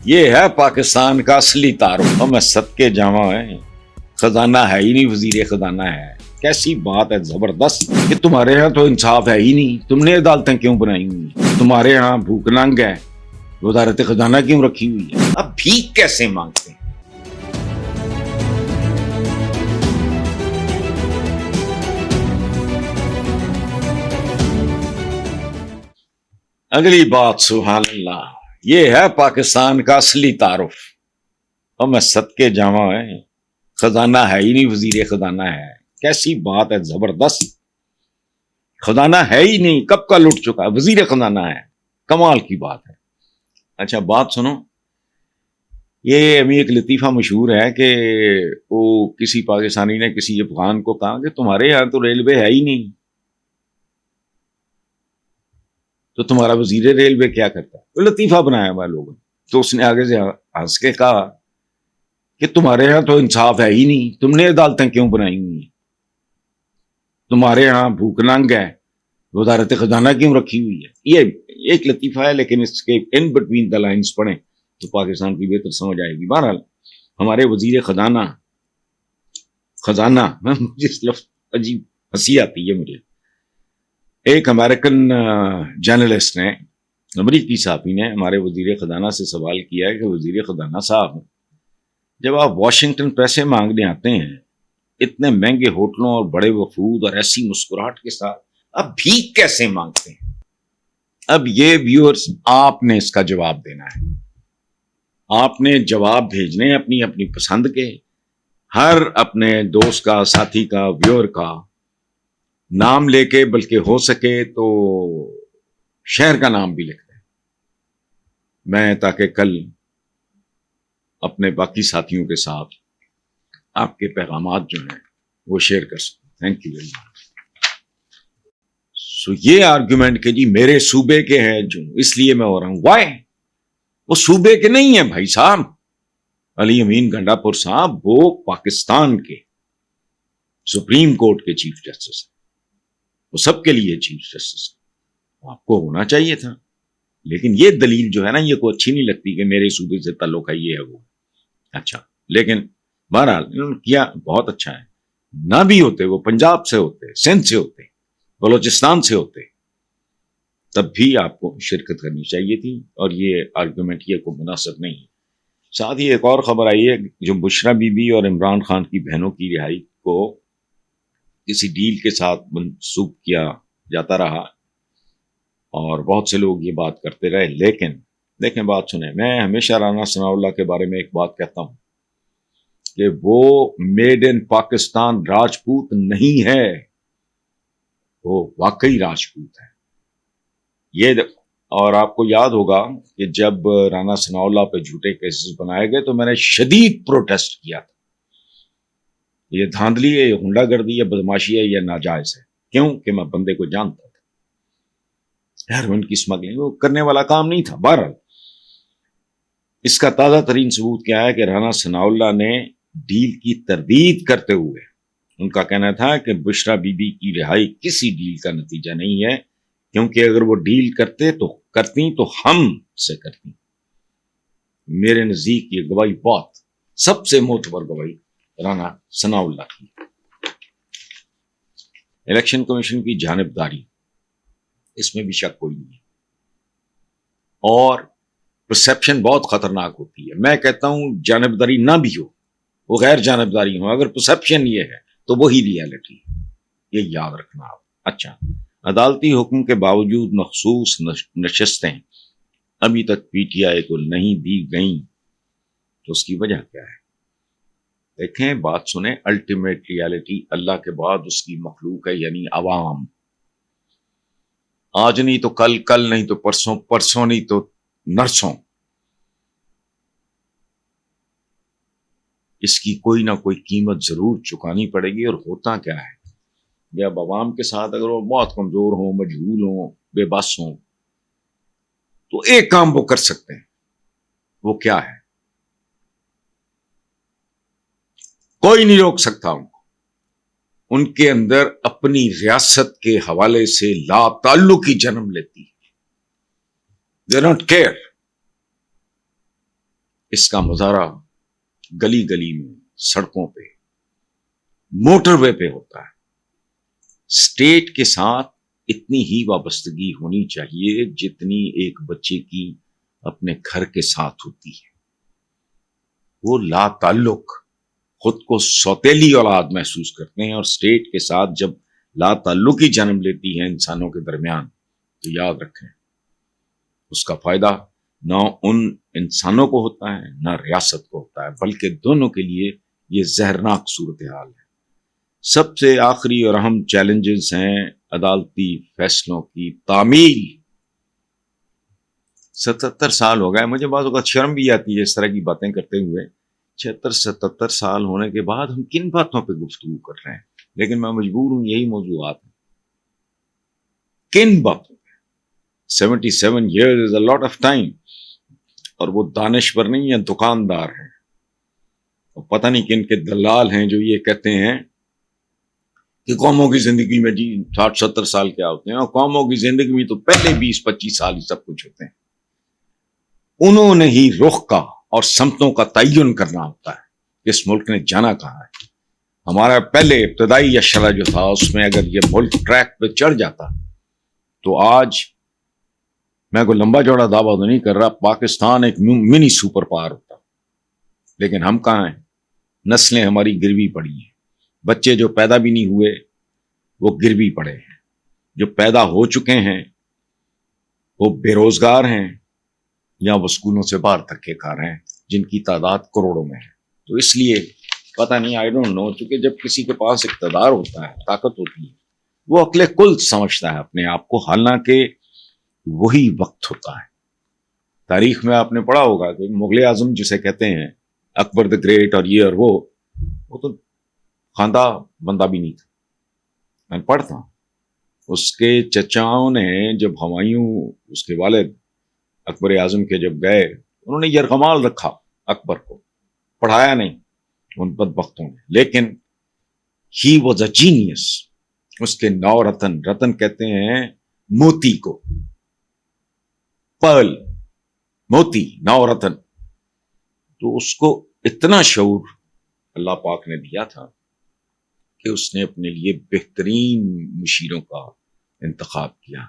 یہ ہے پاکستان کا اصلی تعارف. میں صدقے جاواں ہے خزانہ ہے ہی نہیں, وزیر خزانہ ہے. کیسی بات ہے زبردست کہ تمہارے یہاں تو انصاف ہے ہی نہیں, تم نے عدالتیں کیوں بنائی ہوئی, تمہارے یہاں بھوک ننگ ہے, وزارت خزانہ کیوں رکھی ہوئی ہے, اب بھیک کیسے مانگتے ہیں. اگلی بات سبحان اللہ, یہ ہے پاکستان کا اصلی تعارف. اور میں صدقے جاواں ہے خزانہ ہے ہی نہیں, وزیر خزانہ ہے. کیسی بات ہے زبردست, خزانہ ہے ہی نہیں, کب کا لٹ چکا, وزیر خزانہ ہے. کمال کی بات ہے. اچھا بات سنو, یہ ابھی ایک لطیفہ مشہور ہے کہ وہ کسی پاکستانی نے کسی افغان کو کہا کہ تمہارے یہاں تو ریلوے ہے ہی نہیں, تو تمہارا وزیر ریلوے کیا کرتا ہے. وہ لطیفہ بنایا ہوا لوگوں نے. تو اس نے آگے سے ہنس کے کہا کہ تمہارے یہاں تو انصاف ہے ہی نہیں, تم نے عدالتیں کیوں بنائی ہوئی ہیں, تمہارے یہاں بھوک ننگ ہے, وزارت خزانہ کیوں رکھی ہوئی ہے. یہ ایک لطیفہ ہے, لیکن اس کے ان بٹوین دا لائنز پڑھیں تو پاکستان کی بہتر سمجھ آئے گی. بہرحال ہمارے وزیر خزانہ جس لفظ عجیب ہنسی آتی ہے مجھے. ایک امریکن جرنلسٹ نے, امریکی صحافی نے ہمارے وزیر خزانہ سے سوال کیا ہے کہ وزیر خزانہ صاحب, جب آپ واشنگٹن پیسے مانگنے آتے ہیں اتنے مہنگے ہوٹلوں اور بڑے وفود اور ایسی مسکراہٹ کے ساتھ, اب بھیک کیسے مانگتے ہیں. اب یہ ویورز آپ نے اس کا جواب دینا ہے. آپ نے جواب بھیجنے اپنی اپنی پسند کے, ہر اپنے دوست کا, ساتھی کا, ویور کا نام لے کے, بلکہ ہو سکے تو شہر کا نام بھی لکھ دیں, میں تاکہ کل اپنے باقی ساتھیوں کے ساتھ آپ کے پیغامات جو ہیں وہ شیئر کر سکوں. Thank you very much. So یہ آرگومنٹ کہ جی میرے صوبے کے ہیں جو اس لیے میں ہو رہا ہوں, وائی, وہ صوبے کے نہیں ہیں بھائی صاحب. علی امین گنڈا پور صاحب وہ پاکستان کے سپریم کورٹ کے چیف جسٹس ہیں, وہ سب کے لیے چیف جسٹس ہے. آپ کو ہونا چاہیے تھا, لیکن یہ دلیل جو ہے نا یہ کو اچھی نہیں لگتی کہ میرے صوبے سے تعلق ہے, یہ ہے وہ. اچھا لیکن بہرحال انہوں نے کیا بہت اچھا ہے. نہ بھی ہوتے, وہ پنجاب سے ہوتے, سندھ سے ہوتے, بلوچستان سے ہوتے, تب بھی آپ کو شرکت کرنی چاہیے تھی, اور یہ آرگومنٹ یہ کو مناسب نہیں. ساتھ ہی ایک اور خبر آئی ہے جو بشرا بی بی اور عمران خان کی بہنوں کی رہائی کو کسی ڈیل کے ساتھ منسوب کیا جاتا رہا, اور بہت سے لوگ یہ بات کرتے رہے. لیکن دیکھیں بات سنیں, میں ہمیشہ رانا ثناء اللہ کے بارے میں ایک بات کہتا ہوں کہ وہ میڈ ان پاکستان راجپوت نہیں ہے, وہ واقعی راجپوت ہے. یہ اور آپ کو یاد ہوگا کہ جب رانا ثناء اللہ پہ جھوٹے کیسز بنائے گئے تو میں نے شدید پروٹیسٹ کیا تھا. یہ دھاندلی ہے, یہ غنڈہ گردی ہے, بدماشی ہے, یہ ناجائز ہے. کیوں کہ میں بندے کو جانتا تھا, ہیروئن کی اسمگلنگ وہ کرنے والا کام نہیں تھا. بہرحال اس کا تازہ ترین ثبوت کیا ہے کہ رانا ثناء اللہ نے ڈیل کی تردید کرتے ہوئے, ان کا کہنا تھا کہ بشرا بی بی کی رہائی کسی ڈیل کا نتیجہ نہیں ہے, کیونکہ اگر وہ ڈیل کرتے تو کرتی تو ہم سے کرتی. میرے نزدیک یہ گواہی بہت سب سے معتبر گواہی رانا ثناء اللہ کی. الیکشن کمیشن کی جانبداری, اس میں بھی شک کوئی نہیں, اور پرسیپشن بہت خطرناک ہوتی ہے. میں کہتا ہوں جانبداری نہ بھی ہو, وہ غیر جانبداری ہو, اگر پرسیپشن یہ ہے تو وہی ریالٹی ہے, یہ یاد رکھنا آپ. اچھا, عدالتی حکم کے باوجود مخصوص نشستیں ابھی تک پی ٹی آئی کو نہیں دی گئیں, تو اس کی وجہ کیا ہے؟ دیکھیں بات سنیں, الٹیمیٹ ریالٹی اللہ کے بعد اس کی مخلوق ہے, یعنی عوام. آج نہیں تو کل, کل نہیں تو پرسوں, پرسوں نہیں تو نرسوں. اس کی کوئی نہ کوئی قیمت ضرور چکانی پڑے گی. اور ہوتا کیا ہے, جب عوام کے ساتھ اگر وہ بہت کمزور ہوں, مجہول ہوں, بے بس ہوں, تو ایک کام وہ کر سکتے ہیں. وہ کیا ہے؟ کوئی نہیں روک سکتا ان کو. ان کے اندر اپنی ریاست کے حوالے سے لا تعلقی جنم لیتی ہے. They don't care. اس کا مظاہرہ گلی گلی میں، سڑکوں پہ، موٹر وے پہ ہوتا ہے۔ اسٹیٹ کے ساتھ اتنی ہی وابستگی ہونی چاہیے جتنی ایک بچے کی اپنے گھر کے ساتھ ہوتی ہے۔ وہ لا تعلق، خود کو سوتیلی اولاد محسوس کرتے ہیں، اور اسٹیٹ کے ساتھ جب لا تعلقی جنم لیتی ہے انسانوں کے درمیان، تو یاد رکھیں اس کا فائدہ نہ ان انسانوں کو ہوتا ہے نہ ریاست کو ہوتا ہے، بلکہ دونوں کے لیے یہ زہرناک صورتحال ہے۔ سب سے آخری اور اہم چیلنجز ہیں عدالتی فیصلوں کی تعمیل۔ 77 سال ہو گئے، مجھے بعض اوقات شرم بھی آتی ہے اس طرح کی باتیں کرتے ہوئے۔ 76-77 سال ہونے کے بعد ہم کن باتوں پہ گفتگو کر رہے ہیں، لیکن میں مجبور ہوں، یہی موضوعات ہیں۔ کن باتوں پہ؟ 77 years is a lot of time۔ اور وہ دانشور نہیں ہیں، دکاندار ہیں، اور پتہ نہیں کن کے دلال ہیں جو یہ کہتے ہیں کہ قوموں کی زندگی میں 60-70 سال کیا ہوتے ہیں، اور قوموں کی زندگی میں تو پہلے 20-25 سال ہی سب کچھ ہوتے ہیں۔ انہوں نے ہی رخ کا اور سمتوں کا تعین کرنا ہوتا ہے کہ اس ملک نے جانا کہاں ہے۔ ہمارا پہلے ابتدائی اشرہ جو تھا، اس میں اگر یہ ملک ٹریک پہ چڑھ جاتا تو آج میں کوئی لمبا چوڑا دعویٰ تو نہیں کر رہا، پاکستان ایک منی سپر پاور ہوتا، لیکن ہم کہاں ہیں؟ نسلیں ہماری گروی پڑی ہیں، بچے جو پیدا بھی نہیں ہوئے وہ گروی پڑے ہیں، جو پیدا ہو چکے ہیں وہ بے روزگار ہیں یا وہ اسکولوں سے باہر دھکے کھا رہے ہیں، جن کی تعداد کروڑوں میں ہے۔ تو اس لیے پتہ نہیں، آئی ڈونٹ نو، چونکہ جب کسی کے پاس اقتدار ہوتا ہے، طاقت ہوتی ہے، وہ عقل کل سمجھتا ہے اپنے آپ کو، حالانکہ وہی وقت ہوتا ہے۔ تاریخ میں آپ نے پڑھا ہوگا کہ مغل اعظم جسے کہتے ہیں، اکبر دی گریٹ، اور یہ اور وہ تو خواندہ بندہ بھی نہیں تھا، میں پڑھتا ہوں۔ اس کے چچاؤں نے جب ہمایوں، اس کے والد اکبر اعظم کے جب گئے، انہوں نے یرغمال رکھا اکبر کو، پڑھایا نہیں ان بدبختوں نے، لیکن ہی واز اے جینیس۔ اس کے 9 رتن، رتن کہتے ہیں موتی کو، پرل، موتی، 9 رتن۔ تو اس کو اتنا شعور اللہ پاک نے دیا تھا کہ اس نے اپنے لیے بہترین مشیروں کا انتخاب کیا۔